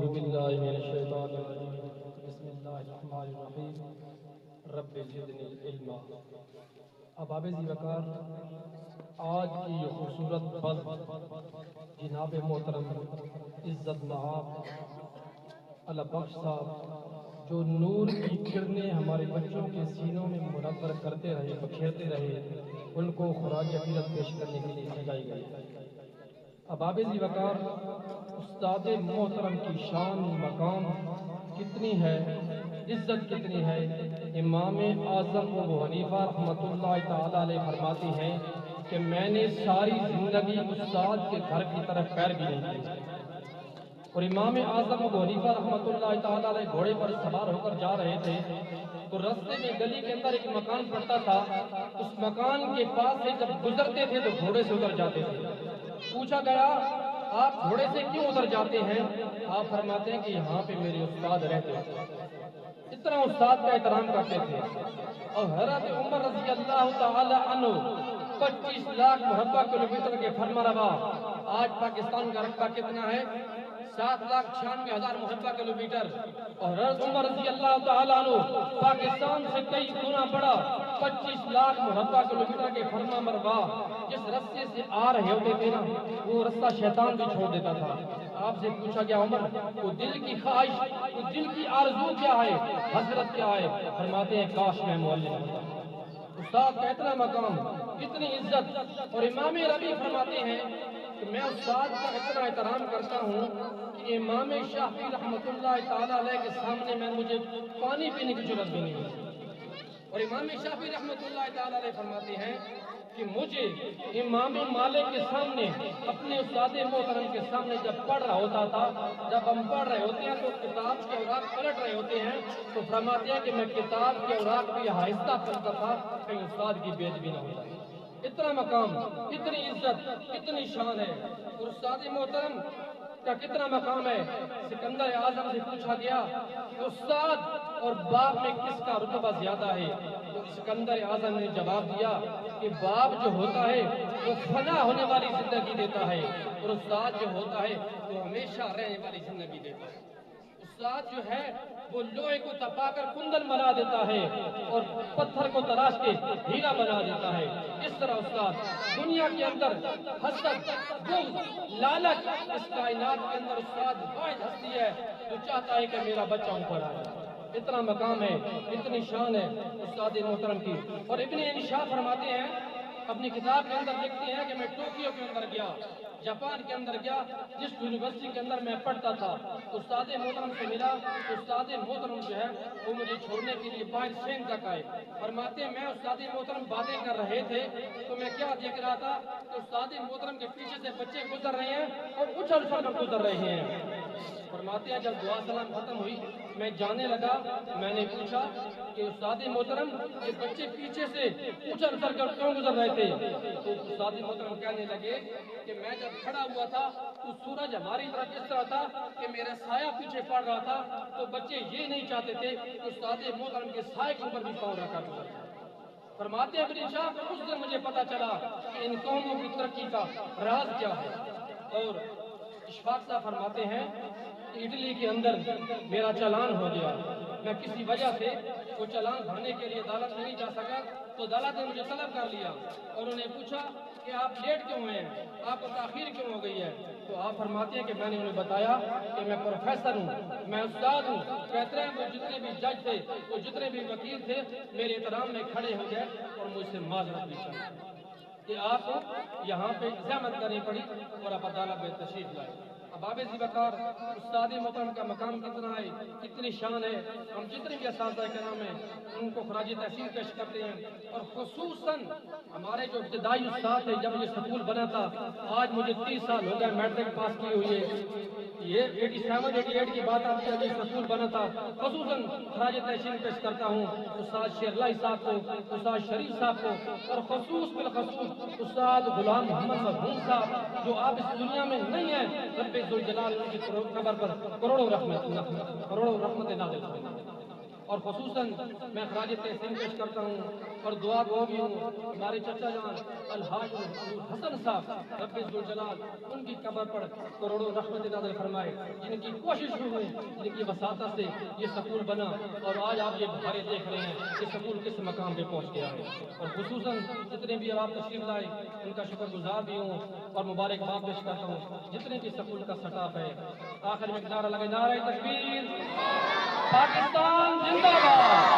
باللہ من الشیطان الرجیم بسم اللہ الرحمن الرحیم رب زدنی علما۔ احباب ذی وقار، آج کی یہ خوبصورت بل جناب محترم عزت مآب اللہ بخش صاحب جو نور کی کرنیں ہمارے بچوں کے سینوں میں منور کرتے رہے، بکھیرتے رہے، ان کو خراج عقیدت پیش کرنے کے لیے سجائی گئی۔ احباب ذی وقار، استاد محترم کی شان مقام کتنی ہے، عزت کتنی ہے۔ امام اعظم ابو حنیفہ رحمۃ اللہ تعالی علیہ فرماتے ہیں کہ میں نے ساری زندگی استاد کے گھر کی طرف پیر بھی نہیں کیا، اور امام اعظم ابو حنیفہ رحمۃ اللہ تعالی علیہ گھوڑے پر سوار ہو کر جا رہے تھے تو راستے میں گلی کے اندر ایک مکان پڑتا تھا، اس مکان کے پاس سے جب گزرتے تھے تو گھوڑے سے اتر جاتے تھے۔ پوچھا گیا آپ گھوڑے سے کیوں اتر جاتے ہیں؟ آپ فرماتے ہیں کہ یہاں پہ میرے استاد رہتے ہیں، اتنا استاد کا احترام کرتے تھے۔ اور حضرت عمر رضی اللہ تعالی عنہ 25 لاکھ مربع کلومیٹر کے فرمانروا، آج پاکستان کا رقبہ کتنا ہے؟ 7,96,000 مربع کلومیٹر، اور حضرت عمر رضی اللہ تعالیٰ عنہ پاکستان سے کئی گنا بڑا 25 لاکھ مربع کلومیٹر کے فرما مربع جس رستے سے آ رہے ہوتے تھے نا، وہ رستہ شیطان بھی چھوڑ دیتا تھا۔ آپ سے پوچھا گیا عمر وہ دل کی خواہش، وہ دل کی آرزو کیا ہے، حسرت کیا ہے؟ فرماتے ہیں کاش میں معلم ہوتا۔ استاد کا اتنا مقام، اتنی عزت، اور امام ربیع فرماتے ہیں کہ میں استاد کا اتنا احترام کرتا ہوں کہ امام شافعی رحمۃ اللہ تعالیٰ علیہ کے سامنے میں مجھے پانی پینے کی جرات بھی نہیں ہے۔ اور امام شافعی رحمۃ اللہ تعالیٰ علیہ فرماتے ہیں کہ مجھے امام مالک کے سامنے، اپنے استاد محترم کے سامنے جب پڑھ رہا ہوتا تھا، جب ہم پڑھ رہے ہوتے ہیں تو کتاب کے اوراق پلٹ رہے ہوتے ہیں تو فرماتے ہیں کہ میں کتاب کے اوراق بھی آہستہ پڑھتا تھا کہیں استاد کی بے ادبی نہ ہو جائے۔ اتنا مقام، اتنی عزت، اتنی شان ہے۔ اور استاد محترم کا کتنا مقام ہے۔ سکندر اعظم سے پوچھا گیا کہ استاد اور باپ میں کس کا رتبہ زیادہ ہے؟ تو سکندر اعظم نے جواب دیا کہ باپ جو ہوتا ہے وہ فنا ہونے والی زندگی دیتا ہے، اور استاد جو ہوتا ہے وہ ہمیشہ رہنے والی زندگی دیتا ہے۔ استاد جو ہے وہ لوہے کو تپا کر کندن بنا دیتا ہے اور پتھر کو تراش کے ہیرا بنا دیتا ہے۔ اس طرح استاد دنیا کے اندر حسد، بغض، لالچ، اس کائنات کے اندر استاد واحد ہستی ہے جو چاہتا ہے کہ میرا بچہ اوپر آئے۔ اتنا مقام ہے، اتنی شان ہے استاد محترم کی۔ اور ابن انشاء فرماتے ہیں، اپنی کتاب کے اندر لکھتے ہیں کہ میں ٹوکیو کے اندر گیا، جاپان کے اندر گیا، جس یونیورسٹی کے اندر میں پڑھتا تھا، استاد محترم سے ملا، استاد محترم جو ہے وہ مجھے چھوڑنے کے لیے باہر سین تک آئے۔ فرماتے ہیں میں استاد محترم باتیں کر رہے تھے تو میں کیا دیکھ رہا تھا کہ استاد محترم کے پیچھے سے بچے گزر رہے ہیں اور اچھل اچھل کر گزر رہے ہیں۔ فرماتے ہیں جب دعا سلام ختم ہوئی میں جانے لگا، میں نے پوچھا کہ استاد محترم یہ بچے پیچھے سے اچھل اچھل کر کیوں گزر رہے تھے؟ تو استاد محترم کہنے لگے کہ میں جب کھڑا ہوا تھا تو سورج ہماری طرف اس طرح تھا کہ میرا سایہ پیچھے پڑ رہا تھا، تو بچے یہ نہیں چاہتے تھے کہ استاد محترم کے سائے کے اوپر بھی پاؤں رکھا تھا۔ فرماتے ہیں ابن شاہ اس دن مجھے پتا چلا کہ ان قوموں کی ترقی کا راز کیا ہے۔ اور اشفاق صاحب فرماتے ہیں کہ اٹلی کے اندر میرا چالان ہو گیا، میں کسی وجہ سے وہ چالان بھرنے کے لیے عدالت نہیں جا سکا، تو عدالت نے مجھے طلب کر لیا اور انہوں نے پوچھا کہ آپ لیٹ کیوں ہوئے ہیں، آپ کو تاخیر کیوں ہو گئی ہے؟ تو آپ فرماتے ہیں کہ میں نے انہیں بتایا کہ میں پروفیسر ہوں، میں استاد ہوں۔ کہتے ہیں وہ جتنے بھی جج تھے، وہ جتنے بھی وکیل تھے، میرے احترام میں کھڑے ہو گئے اور مجھ سے معذرت بھی چاہیے کہ آپ کو یہاں پہ زحمت کرنی پڑی اور آپ عدالت میں تشریف لائے۔ احباب ذی وقار، استاد محترم کا مقام کتنا ہے، کتنی شان ہے۔ ہم جتنے بھی اساتذہ کرام ہیں ان کو خراج تحسین پیش کرتے ہیں، اور خصوصاً ہمارے جو ابتدائی استاد تھے جب یہ سکول بنا تھا، آج مجھے 30 سال ہو گئے میٹرک پاس کی ہوئی ہے، یہ 87 88 کی بات آتی ہے جب سکول بنا تھا۔ خصوصاً خراج تحسین پیش کرتا ہوں استاد شیرلائی صاحب کو، استاد شریف صاحب کو، اور خصوص بالخصوص استاد غلام محمد مرحوم صاحب جو آپ اس دنیا میں نہیں ہیں، رب ذوالجلال ان کی قبر پر کروڑوں رحمت نازل فرمائے۔ اور خصوصاً میں خراج تحسین پیش کرتا ہوں اور دعا گو بھی ہوں ہمارے چچا جان الحاج ابو حسن صاحب رب ذوالجلال ان کی قبر پر کروڑوں رحمت نازل فرمائے، جن کی کوشش ہوئی، جن کی وساطت سے یہ سکول بنا اور آج آپ یہ بہارے دیکھ رہے ہیں کہ سکول کس مقام پہ پہنچ گیا ہے۔ اور خصوصاً جتنے بھی آپ تشریف لائے ان کا شکر گزار بھی ہوں اور مبارکباد پیش کرتا ہوں جتنے بھی سکول کا سٹاف ہے۔ آخر میں ایک نعرہ لگے، نعرہ تکبیر، پاکستان زندہ باد۔